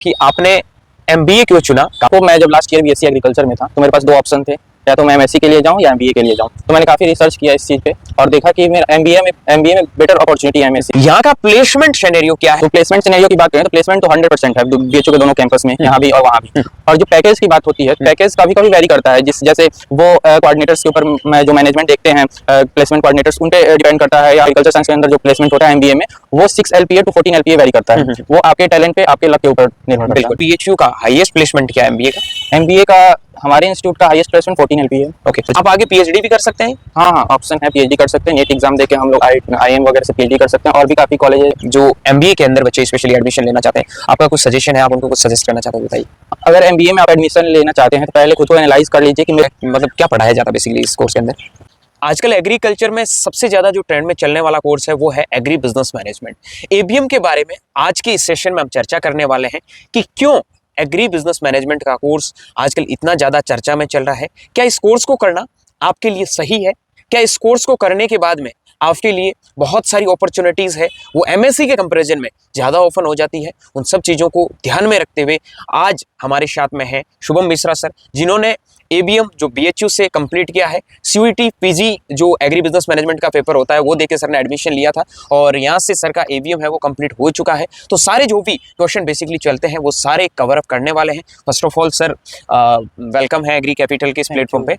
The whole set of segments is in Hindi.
कि आपने एमबीए क्यों चुना। तो मैं जब लास्ट ईयर बीएससी एग्रीकल्चर में था तो मेरे पास दो ऑप्शन थे, या तो मैं एमएससी के लिए जाऊं या एमबीए के लिए जाऊं। तो मैंने काफी रिसर्च किया इस चीज पे और देखा कि मेरा एमबीए में बेटर अपॉर्चुनिटी है एमएससी। यहाँ का प्लेसमेंट सिनेरियो क्या है? तो प्लेसमेंट सिनेरियो की बात करें तो प्लेसमेंट तो 100% है बीएचयू के दोनों कैंपस में, यहाँ भी और वहाँ भी। और जो पैकेज की बात होती है, पैकेज कभी कभी वेरी करता है, जैसे वो कोऑर्डिनेटर्स के ऊपर जो मैनेजमेंट देखते हैं, प्लेसमेंट कोऑर्डिनेटर्स उन पे डिपेंड करता है। या एग्रीकल्चर साइंस के अंदर जो प्लेसमेंट होता है एमबीए में, वो 6 LPA टू 14 LPA वेरी करता है। वो आपके टैलेंट पे, आपके लक के ऊपर निर्भर करता है। बीएचयू का हाईएस्ट प्लेसमेंट क्या है एमबीए का? एमबीए का हमारे इंस्टीट्यूट का हाईएस्ट प्लेसमेंट 14 LPA है। ओके, आप आगे पीएचडी भी कर सकते हैं? हाँ, ऑप्शन है, पीएचडी कर सकते हैं। नेट एग्जाम देके हम लोग IIM वगैरह से पीएचडी कर सकते हैं। और भी काफी कॉलेज है जो एमबीए के अंदर बच्चे स्पेशली एडमिशन लेना चाहते हैं, आपका कुछ सजेशन है, आप उनको कुछ सजेस्ट करना चाहते हैं, बताइए। अगर एमबीए में आप एडमिशन लेना चाहते हैं तो पहले खुद को एनालाइज कर लीजिए कि मतलब क्या पढ़ाया जाता है बेसिकली इस कोर्स के अंदर। आजकल एग्रीकल्चर में सबसे ज्यादा जो ट्रेंड में चलने वाला कोर्स है वो है एग्री बिजनेस मैनेजमेंट। एबीएम के बारे में आज के इस सेशन में हम चर्चा करने वाले हैं कि क्यों एग्री बिजनेस मैनेजमेंट का कोर्स आजकल इतना ज्यादा चर्चा में चल रहा है। क्या इस कोर्स को करना आपके लिए सही है? क्या इस कोर्स को करने के बाद में आपके लिए बहुत सारी अपॉर्चुनिटीज है वो एमएससी के कंपैरिजन में ज्यादा ओपन हो जाती है? उन सब चीजों को ध्यान में रखते हुए आज हमारे साथ में है शुभम मिश्रा सर, जिन्होंने एबीएम जो बीएचयू से कंप्लीट किया है, सीयूईटी पीजी जो एग्री बिजनेस मैनेजमेंट का पेपर होता है वो देके सर ने एडमिशन लिया था और यहाँ से सर का एबीएम है वो कंप्लीट हो चुका है। तो सारे जो भी क्वेश्चन बेसिकली चलते हैं वो सारे कवर अप करने वाले हैं। First of all sir welcome है एग्री कैपिटल के इस प्लेटफॉर्म पे।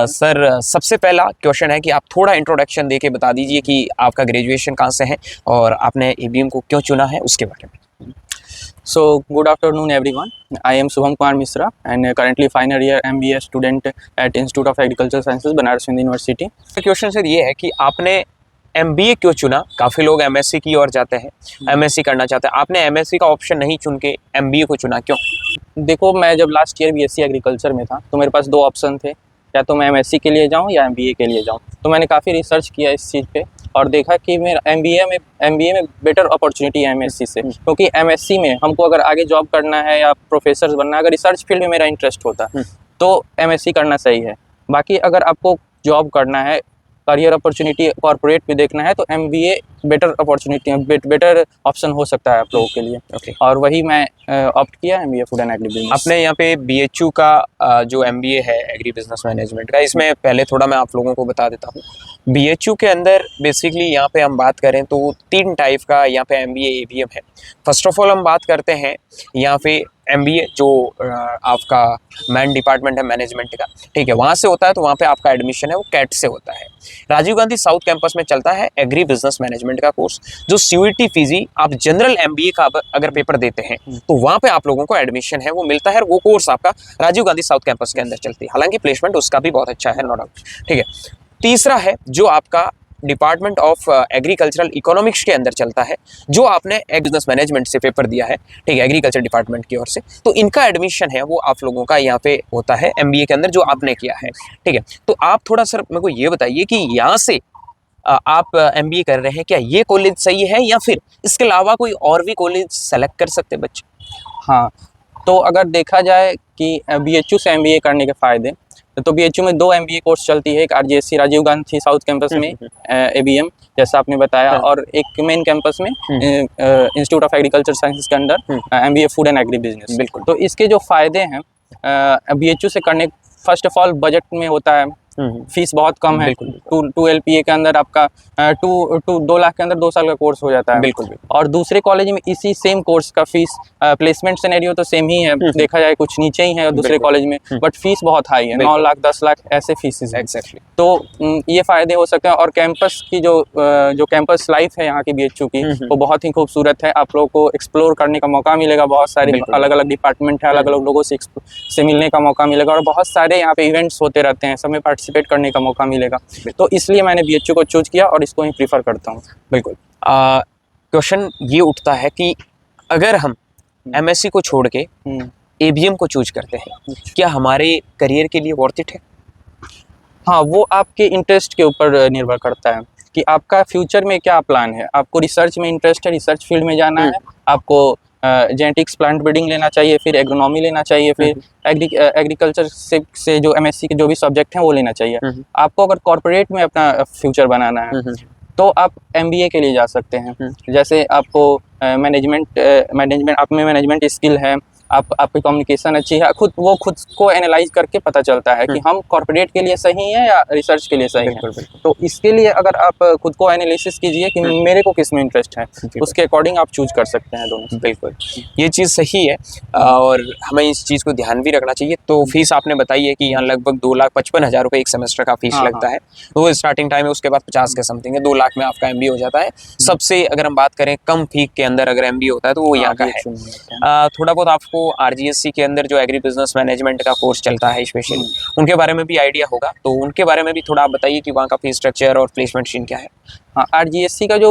सर सबसे पहला क्वेश्चन है कि आप थोड़ा इंट्रोडक्शन दे के बता दीजिए कि आपका ग्रेजुएशन कहाँ से है और आपने एबीएम को क्यों चुना है उसके बारे में। So, good afternoon everyone. I am Shubham Kumar Mishra and currently final year MBA student at Institute of Agricultural Sciences, Banaras Hind University. Question sir ये है कि आपने एमबीए क्यों चुना? काफ़ी लोग एमएससी की ओर जाते हैं, एमएससी करना चाहते हैं, आपने एमएससी का ऑप्शन नहीं चुन के एमबीए को चुना, क्यों? देखो, मैं जब लास्ट ईयर बीएससी एग्रीकल्चर में था तो मेरे पास दो ऑप्शन थे, या तो मैं एमएससी के लिए जाऊं या एमबीए के लिए जाऊं। तो मैंने काफ़ी रिसर्च किया इस चीज़ पे और देखा कि मेरा एमबीए में बेटर अपॉर्चुनिटी है एमएससी से। क्योंकि एमएससी में हमको अगर आगे जॉब करना है या प्रोफेसर बनना है, अगर रिसर्च फील्ड में मेरा इंटरेस्ट होता तो एमएससी करना सही है। बाकी अगर आपको जॉब करना है, करियर अपॉर्चुनिटी कॉर्पोरेट में देखना है, तो MBA better opportunity better option हो सकता है आप लोगों के लिए। और वही मैं ऑप्ट किया MBA food and agri business. आपने यहाँ पे बीएचयू का जो एमबीए है एग्री बिजनेस मैनेजमेंट का, इसमें पहले थोड़ा मैं आप लोगों को बता देता हूँ। बीएचयू के अंदर बेसिकली यहाँ पे हम बात करें तो 3 टाइप का यहाँ पे एमबीए एबीएम है। फर्स्ट ऑफ ऑल हम बात करते हैं यहाँ पे एमबीए जो आपका मेन डिपार्टमेंट है मैनेजमेंट का, ठीक है, वहाँ से होता है। तो वहाँ पे आपका एडमिशन है वो कैट से होता है। राजीव गांधी साउथ कैंपस में चलता है एग्री बिजनेस मैनेजमेंट का कोर्स, जो सीयूईटी पीजी आप जनरल एमबीए का अगर पेपर देते हैं तो वहाँ पे आप लोगों को एडमिशन है वो मिलता है। और वो कोर्स आपका राजीव गांधी साउथ कैंपस के अंदर चलती है, हालांकि प्लेसमेंट उसका भी बहुत अच्छा है, नो डाउट, ठीक है। तीसरा है जो आपका डिपार्टमेंट ऑफ एग्रीकल्चरल इकोनॉमिक्स के अंदर चलता है, जो आपने बिजनेस मैनेजमेंट से पेपर दिया है, ठीक है, एग्रीकल्चर डिपार्टमेंट की ओर से। तो इनका एडमिशन है वो आप लोगों का यहाँ पे होता है एमबीए के अंदर, जो आपने किया है, ठीक है। तो आप थोड़ा सर मेरे को ये बताइए कि यहाँ से आप एमबीए कर रहे हैं, क्या ये कॉलेज सही है या फिर इसके अलावा कोई और भी कॉलेज सेलेक्ट कर सकते हैं बच्चे? हाँ, तो अगर देखा जाए कि बीएचयू से एमबीए करने के फ़ायदे, तो बीएचयू में 2 एमबीए कोर्स चलती है। एक RGSC Rajiv Gandhi south campus में एबीएम जैसा आपने बताया, और एक मेन कैंपस में इंस्टीट्यूट ऑफ एग्रीकल्चर साइंसेस के अंदर MBA food and agri business. बिल्कुल। तो इसके जो फ़ायदे हैं बीएचयू से करने, फर्स्ट ऑफ ऑल बजट में होता है, फीस बहुत कम है। 2 LPA के अंदर आपका 2 लाख के अंदर 2 साल का कोर्स हो जाता है। बिल्कुल। और दूसरे कॉलेज में इसी सेम कोर्स का फीस, प्लेसमेंट सिनेरियो तो सेम ही है, देखा जाए कुछ नीचे ही है दूसरे कॉलेज में, बट फीस बहुत हाई है, 9 लाख 10 लाख ऐसे फीसेस है। एग्जैक्टली। तो ये फ़ायदे हो सकते हैं। और कैंपस की जो कैंपस लाइफ है यहाँ की बीएचयू की, वो बहुत ही खूबसूरत है। आप लोगों को एक्सप्लोर करने का मौका मिलेगा, बहुत सारे अलग अलग डिपार्टमेंट है, अलग अलग लोगों से मिलने का मौका मिलेगा, और बहुत सारे यहाँ पे इवेंट्स होते रहते हैं, सब में पार्टिसिपेट करने का मौका मिलेगा। तो इसलिए मैंने बीएचयू को चूज किया और इसको ही प्रीफर करता हूँ। बिल्कुल। क्वेश्चन ये उठता है कि अगर हम एमएससी को छोड़ के एबीएम को चूज करते हैं, क्या हमारे करियर के लिए वर्थ इट है? हाँ, वो आपके इंटरेस्ट के ऊपर निर्भर करता है कि आपका फ्यूचर में क्या प्लान है। आपको रिसर्च में इंटरेस्ट है, रिसर्च फील्ड में जाना है, आपको जेनेटिक्स प्लांट ब्रीडिंग लेना चाहिए, फिर एग्रोनॉमी लेना चाहिए, फिर एग्रीकल्चर से जो एमएससी के जो भी सब्जेक्ट हैं वो लेना चाहिए। आपको अगर कॉर्पोरेट में अपना फ्यूचर बनाना है तो आप एमबीए के लिए जा सकते हैं। जैसे आपको मैनेजमेंट आप में मैनेजमेंट स्किल है, आपकी कम्युनिकेशन अच्छी है, खुद को एनालाइज करके पता चलता है कि हम कॉर्पोरेट के लिए सही हैं या रिसर्च के लिए सही हैं। तो इसके लिए अगर आप खुद को एनालिसिस कीजिए कि मेरे को किस में इंटरेस्ट है, उसके अकॉर्डिंग आप चूज कर सकते हैं दोनों। बिल्कुल, ये चीज़ सही है और हमें इस चीज़ को ध्यान भी रखना चाहिए। तो फीस आपने बताई है कि यहाँ लगभग 2,55,000 रुपये एक सेमेस्टर का फीस लगता है। तो वो स्टार्टिंग टाइम है, उसके बाद 50 के समथिंग है, 2 लाख में आपका MBA हो जाता है। सबसे अगर हम बात करें कम फी के अंदर अगर MBA होता है तो वो यहाँ का है। थोड़ा बहुत आपको RGSC के अंदर जो एग्री बिजनेस मैनेजमेंट का कोर्स चलता है स्पेशली, उनके बारे में भी आइडिया होगा, तो उनके बारे में भी थोड़ा आप बताइए कि वहाँ का फीस स्ट्रक्चर और प्लेसमेंट सीन क्या है। हाँ, RGSC का जो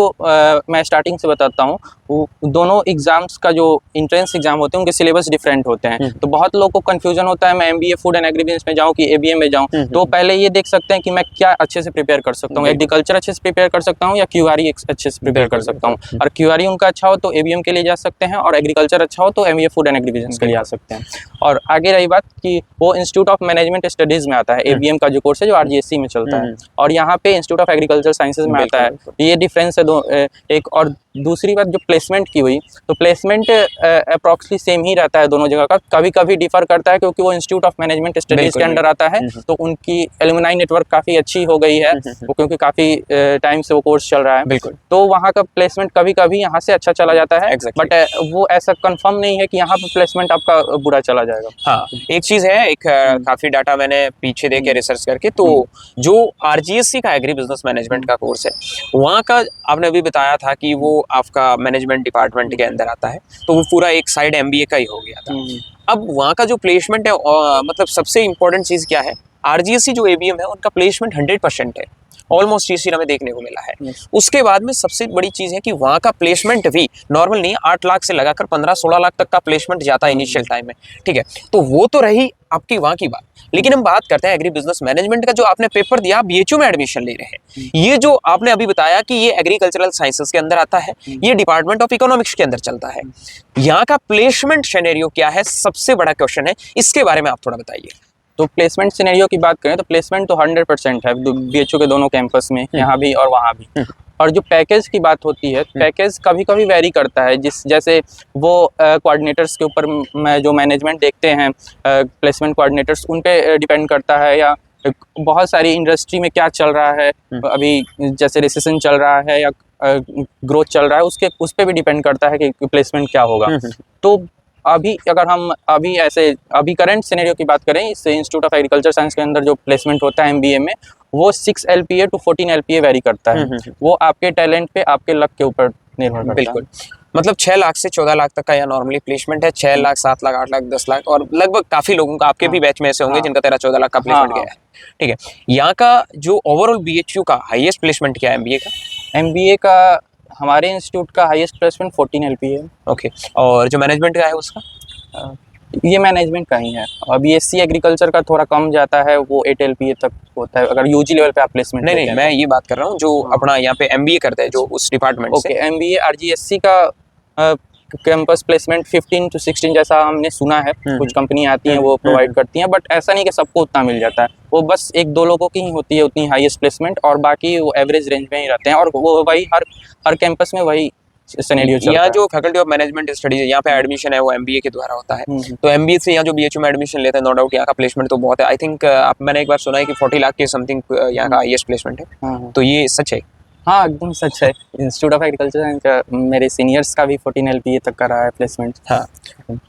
मैं स्टार्टिंग से बताता हूँ, वो दोनों एग्जाम्स का जो इंट्रेंस एग्जाम होते हैं उनके सिलेबस डिफरेंट होते हैं। तो बहुत लोगों को कंफ्यूजन होता है मैं MBA food and agri business में जाऊँ कि ABA में जाऊँ। तो पहले ये देख सकते हैं कि मैं क्या अच्छे से प्रिपेयर कर सकता हूँ, एग्रीकल्चर अच्छे से प्रिपेयर कर सकता हूँ या QRE अच्छे से प्रिपेयर कर सकता हूँ। और QRE उनका अच्छा हो तो ABM के लिए जा सकते हैं, और एग्रीकल्चर अच्छा हो तो MBA food and agri business के लिए आ सकते हैं। और आगे रही बात कि वो इंस्टीट्यूट ऑफ मैनेजमेंट स्टडीज़ में आता है, ABM का जो कोर्स है जो RGSC में चलता है, और यहाँ पे इंस्टीट्यूट ऑफ एग्रीकल्चर साइंसेज में आता है। ये डिफरेंस है दो एक। और दूसरी बात जो प्लेसमेंट की हुई, तो प्लेसमेंट अप्रॉक्सली सेम ही रहता है दोनों जगह का, कभी कभी डिफर करता है क्योंकि वो इंस्टीट्यूट ऑफ मैनेजमेंट स्टडीज के अंडर आता है, तो उनकी एलुमनाई नेटवर्क काफ़ी अच्छी हो गई है, वो क्योंकि काफ़ी टाइम से वो कोर्स चल रहा है, तो वहाँ का प्लेसमेंट कभी कभी यहाँ से अच्छा चला जाता है। बट वो ऐसा कंफर्म नहीं है कि यहाँ पर प्लेसमेंट आपका बुरा चला जाएगा। हाँ, एक चीज़ है, एक काफ़ी डाटा मैंने पीछे देखे रिसर्च करके, तो जो RGSC का एग्री बिजनेस मैनेजमेंट का कोर्स है, वहाँ का आपने अभी बताया था कि वो आपका मैनेजमेंट डिपार्टमेंट के अंदर आता है, तो वो पूरा एक साइड MBA का ही हो गया था। अब वहाँ का जो प्लेसमेंट है, मतलब सबसे इंपॉर्टेंट चीज़ क्या है, RGSC जो ABM है उनका प्लेसमेंट 100% है, ऑलमोस्ट ये हमें देखने को मिला है। उसके बाद में सबसे बड़ी चीज़ है कि वहाँ का प्लेसमेंट भी नॉर्मल नहीं है, 8 लाख से लगाकर 15-16 लाख तक का प्लेसमेंट जाता है इनिशियल टाइम में, ठीक है। तो वो तो रही आपकी वहाँ की बात, लेकिन हम बात करते हैं एग्री बिजनेस मैनेजमेंट का। जो आपने पेपर दिया, BHU में एडमिशन ले रहे हैं, ये जो आपने अभी बताया कि ये एग्रीकल्चरल साइंसेस के अंदर आता है, ये डिपार्टमेंट ऑफ इकोनॉमिक्स के अंदर चलता है, यहाँ का प्लेसमेंट सिनेरियो क्या है, सबसे बड़ा क्वेश्चन है, इसके बारे में आप थोड़ा बताइए। तो प्लेसमेंट सिनेरियो की बात करें तो प्लेसमेंट तो 100% है BHU के दोनों कैंपस में, यहाँ भी और वहाँ भी। और जो पैकेज की बात होती है, पैकेज कभी कभी वेरी करता है, जैसे वो कोऑर्डिनेटर्स के ऊपर में जो मैनेजमेंट देखते हैं, प्लेसमेंट कोऑर्डिनेटर्स, उन पे डिपेंड करता है, या बहुत सारी इंडस्ट्री में क्या चल रहा है अभी, जैसे रिसेशन चल रहा है या ग्रोथ चल रहा है, उस पर भी डिपेंड करता है कि प्लेसमेंट क्या होगा। तो अभी अगर हम अभी करंट सिनेरियो की बात करें, इस इंस्टीट्यूट ऑफ एग्रीकल्चर साइंस के अंदर जो प्लेसमेंट होता है MBA में, वो 6 LPA to 14 LPA वेरी करता है। वो आपके टैलेंट पे, आपके लक के ऊपर निर्भर करता है। बिल्कुल, मतलब 6 लाख से 14 लाख तक का यहाँ नॉर्मली प्लेसमेंट है, 6 लाख, 7 लाख, 8 लाख, 10 लाख, और लगभग काफी लोगों का, आपके भी बैच में ऐसे होंगे जिनका 13-14 लाख का प्लेसमेंट गया है, ठीक है। यहाँ का जो ओवरऑल BHU का हाईएस्ट प्लेसमेंट क्या है MBA का? MBA का हमारे इंस्टीट्यूट का हाईएस्ट प्लेसमेंट 14 LPA है। ओके, और जो मैनेजमेंट का है उसका? ये मैनेजमेंट का ही है। और BSc एग्रीकल्चर का थोड़ा कम जाता है, वो 8 LPA तक होता है अगर UG लेवल पे आप प्लेसमेंट। नहीं, मैं ये बात कर रहा हूँ जो अपना यहाँ पे MBA करते हैं, जो उस डिपार्टमेंट से। ओके, MBA RGSC का कैंपस प्लेसमेंट 15 to 16 जैसा हमने सुना है, कुछ कंपनी आती हैं वो प्रोवाइड करती हैं, बट ऐसा नहीं कि सबको उतना मिल जाता है, वो बस 1-2 लोगों की ही होती है उतनी हाईएस्ट प्लेसमेंट, और बाकी वो एवरेज रेंज में ही रहते हैं, और वो वही हर कैंपस में वही सिनेरियो चलता है। यहाँ जो फैकल्टी ऑफ मैनेजमेंट स्टडीज है, यहाँ पे एडमिशन है वो MBA के द्वारा होता है, तो MBA से यहाँ जो BHU में एडमिशन लेते हैं, नो डाउट यहाँ का प्लेसमेंट तो बहुत है। आई थिंक मैंने एक बार सुना है कि 40 लाख के समथिंग यहाँ का हाईएस्ट प्लेसमेंट है, तो ये सच है? हाँ, एकदम सच है। इंस्टीट्यूट ऑफ एग्रीकल्चर का मेरे सीनियर्स का भी 14 LPA तक का रहा है प्लेसमेंट। हाँ,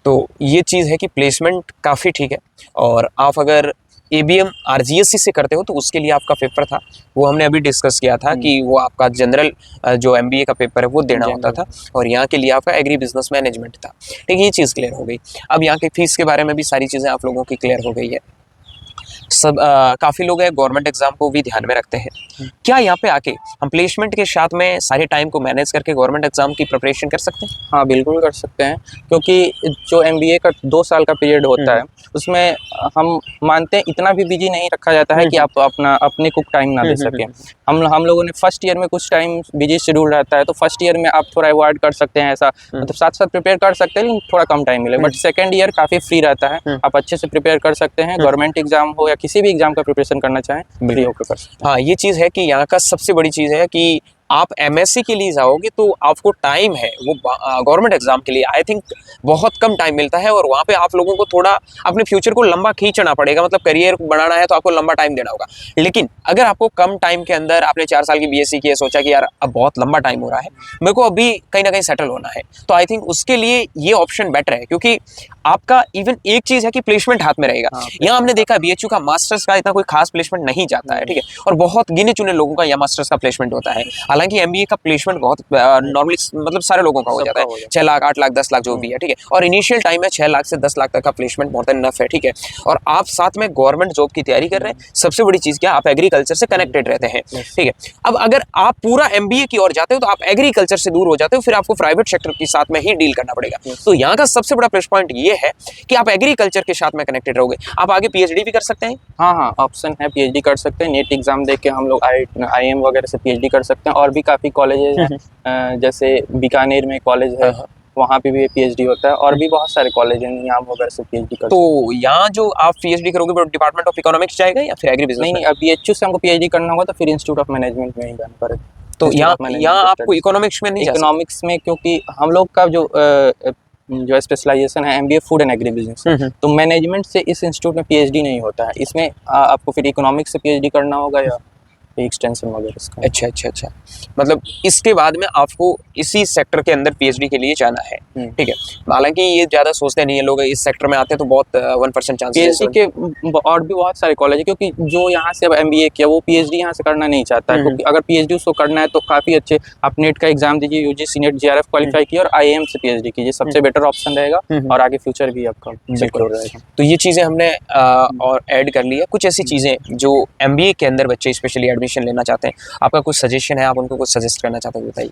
तो ये चीज़ है कि प्लेसमेंट काफ़ी ठीक है, और आप अगर ABM RGSC से करते हो तो उसके लिए आपका पेपर था, वो हमने अभी डिस्कस किया था कि वो आपका जनरल जो MBA का पेपर है वो देना होता था, और यहाँ के लिए आपका एग्री बिजनेस मैनेजमेंट था, ठीक है। ये चीज़ क्लियर हो गई। अब यहाँ की फीस के बारे में भी सारी चीज़ें आप लोगों की क्लियर हो गई है। सब काफ़ी लोग हैं गवर्नमेंट एग्जाम को भी ध्यान में रखते हैं, क्या यहाँ पे आके हम प्लेसमेंट के साथ में सारे टाइम को मैनेज करके गवर्नमेंट एग्जाम की प्रिपरेशन कर सकते हैं? हाँ, बिल्कुल कर सकते हैं, क्योंकि जो MBA का 2 साल का पीरियड होता है, उसमें हम मानते हैं इतना भी बिजी नहीं रखा जाता है कि आप अपने को टाइम ना दे सकें। हम लोगों ने फर्स्ट ईयर में कुछ टाइम बिजी शेड्यूल रहता है, तो फर्स्ट ईयर में आप थोड़ा अवॉइड कर सकते हैं, ऐसा मतलब साथ साथ प्रिपेयर कर सकते हैं, लेकिन थोड़ा कम टाइम मिले। बट सेकेंड ईयर काफ़ी फ्री रहता है, आप अच्छे से प्रिपेयर कर सकते हैं, गवर्नमेंट एग्जाम हो या किसी भी एग्जाम का प्रिपरेशन करना चाहें, फ्री होकर कर सकते हैं। हाँ, ये चीज़ है कि यहाँ का सबसे बड़ी चीज़ है कि आप एमएससी के लिए जाओगे तो आपको टाइम है वो गवर्नमेंट एग्जाम के लिए आई थिंक बहुत कम टाइम मिलता है, और वहाँ पे आप लोगों को थोड़ा अपने फ्यूचर को लंबा खींचना पड़ेगा, मतलब करियर बनाना है तो आपको लंबा टाइम देना होगा। लेकिन अगर आपको कम टाइम के अंदर आपने 4 साल की बीएससी की है, सोचा कि यार अब बहुत लंबा टाइम हो रहा है, मेरे को अभी कहीं ना कहीं सेटल होना है, तो आई थिंक उसके लिए ये ऑप्शन बेटर है, क्योंकि आपका इवन एक चीज है कि प्लेसमेंट हाथ में रहेगा। यहाँ हमने देखा बीएचयू का मास्टर्स का इतना कोई खास प्लेसमेंट नहीं जाता है, ठीक है, और बहुत गिने चुने लोगों का यहाँ मास्टर्स का प्लेसमेंट होता है। हालांकि एमबीए का प्लेसमेंट बहुत नॉर्मली मतलब सारे लोगों का हो जाता है, 6 लाख 8 लाख 10 लाख जो भी है, ठीक है, और इनिशियल टाइम है 6 लाख से 10 लाख तक का प्लेसमेंट मोर देन इनफ है, ठीक है, और आप साथ में गवर्नमेंट जॉब की तैयारी कर रहे हैं। सबसे बड़ी चीज क्या, आप एग्रीकल्चर से कनेक्टेड रहते हैं, ठीक है। अब अगर आप पूरा एमबीए की ओर जाते हो तो आप एग्रीकल्चर से दूर हो जाते हो, फिर आपको प्राइवेट सेक्टर के साथ में ही डील करना पड़ेगा। तो यहाँ का सबसे बड़ा प्लस पॉइंट ये है कि आप एग्रीकल्चर के साथ में कनेक्टेड रहोगे। आप आगे पीएचडी भी कर सकते हैं। हाँ हाँ, ऑप्शन है, पीएचडी कर सकते हैं। नेट एग्जाम दे के हम लोग आईएम वगैरह से पीएचडी कर सकते हैं। और भी काफ़ी कॉलेजेस हैं, जैसे बीकानेर में कॉलेज है, वहाँ पे भी पीएचडी होता है, और भी बहुत सारे कॉलेज हैं यहाँ वगैरह से पीएचडी कर। तो यहाँ जो आप पीएचडी करोगे वो डिपार्टमेंट ऑफ इकोनॉमिक्स जाएगा या फिर एग्री बिजनेस? नहीं, अब बीएचयू से हमको पीएचडी करना होगा तो फिर इंस्टीट्यूट ऑफ मैनेजमेंट में ही जाना पड़ेगा। तो यहाँ आपको इकोनॉमिक्स में नहीं जा सकते? इकोनॉमिक्स में, क्योंकि हम लोग का जो स्पेशलाइजेशन है MBA food and agri business, तो मैनेजमेंट से इस इंस्टीट्यूट में पीएचडी नहीं होता है। इसमें आपको फिर इकोनॉमिक्स से पीएचडी करना होगा या एक्सटेंशन वगैरह इसका। अच्छा, मतलब इसके बाद में आपको इसी सेक्टर के अंदर पीएचडी के लिए जाना है, ठीक है। हालांकि ये ज़्यादा सोचते नहीं है लोग, इस सेक्टर में आते हैं तो बहुत 1% चांस पीएचडी के और भी बहुत सारे कॉलेज है, क्योंकि जो यहाँ से अब एमबीए किया वो पीएचडी यहाँ से करना नहीं चाहता है, क्योंकि अगर पीएचडी उसको करना है तो काफ़ी अच्छे आप नेट का एग्जाम दीजिए, यूजीसी नेट जीआरएफ क्वालिफाई किए और आईएएम से पीएचडी कीजिए, सबसे बेटर ऑप्शन रहेगा और आगे फ्यूचर भी आपका सिक्योर रहेगा। तो ये चीज़ें हमने और ऐड कर ली है। कुछ ऐसी चीज़ें जो एमबीए के अंदर बच्चे स्पेशली एडमिशन लेना चाहते हैं, आपका कुछ सजेशन है, आप उनको कुछ सजेस्ट करना चाहते हैं, बताइए।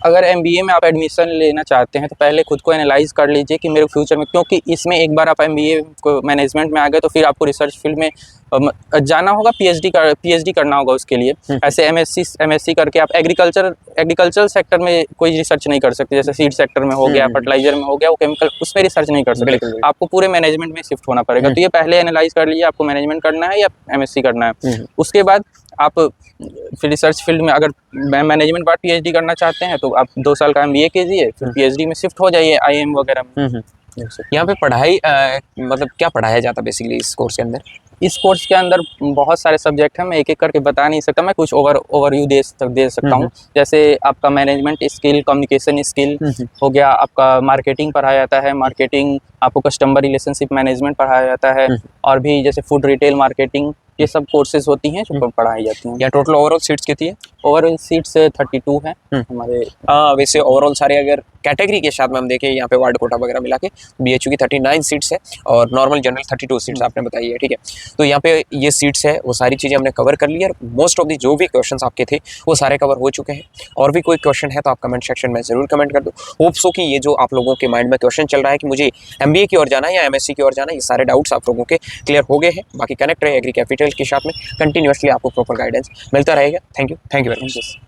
अगर एमबीए में आप एडमिशन लेना चाहते हैं तो पहले खुद को एनालाइज कर लीजिए कि मेरे फ्यूचर में, क्योंकि इसमें एक बार आप एमबीए को मैनेजमेंट में आ गए तो फिर आपको रिसर्च फील्ड में जाना होगा, पीएचडी करना होगा उसके लिए। ऐसे एमएससी करके आप एग्रीकल्चर सेक्टर में कोई रिसर्च नहीं कर सकते, जैसे सीड सेक्टर में हो गया, फर्टिलाइजर में हो गया, वो केमिकल, उसमें रिसर्च नहीं कर सकते, आपको पूरे मैनेजमेंट में शिफ्ट होना पड़ेगा। तो ये पहले एनालाइज कर लीजिए आपको मैनेजमेंट करना है या एमएससी करना है। उसके बाद आप फिर रिसर्च फील्ड में अगर मैनेजमेंट बाद पीएचडी करना चाहते हैं तो आप 2 साल का एमबीए कीजिए, फिर पीएचडी में शिफ्ट हो जाइए आईएम वगैरह में। यहाँ पे पढ़ाई मतलब क्या पढ़ाया जाता है बेसिकली इस कोर्स के अंदर? इस कोर्स के अंदर बहुत सारे सब्जेक्ट हैं, मैं एक एक करके बता नहीं सकता, मैं कुछ ओवरव्यू दे सकता हूँ। जैसे आपका मैनेजमेंट स्किल, कम्युनिकेशन स्किल हो गया, आपका मार्केटिंग पढ़ाया जाता है, मार्केटिंग आपको कस्टमर रिलेशनशिप मैनेजमेंट पढ़ाया जाता है, और भी जैसे फूड रिटेल मार्केटिंग, ये सब कोर्सेज होती हैं जो पढ़ाई जाती हैं। या टोटल ओवरऑल सीट्स कितनी है? ओवरऑल सीट्स 32 हैं हमारे। वैसे ओवरऑल सारे अगर कैटेगरी के साथ में हम देखें यहाँ पे वार्ड कोटा वगैरह मिला के बीएचयू की 39 सीट्स है और नॉर्मल जनरल 32 सीट्स आपने बताई है, ठीक है। तो यहाँ पे ये सीट्स है, वो सारी चीज़ें हमने कवर कर ली है। मोस्ट ऑफ दी जो भी क्वेश्चंस आपके थे वो सारे कवर हो चुके हैं। और भी कोई क्वेश्चन है तो आप कमेंट सेक्शन में ज़रूर कमेंट कर दो। होप सो कि ये जो आप लोगों के माइंड में क्वेश्चन चल रहा है कि मुझे एमबीए की ओर जाना है या एमएससी की ओर जाना है, ये सारे डाउट्स आप लोगों के क्लियर हो गए हैं। बाकी कनेक्ट रहे एग्री कैपिटल के साथ में, कंटिन्यूसली आपको प्रॉपर गाइडेंस मिलता रहेगा। Thank you very much.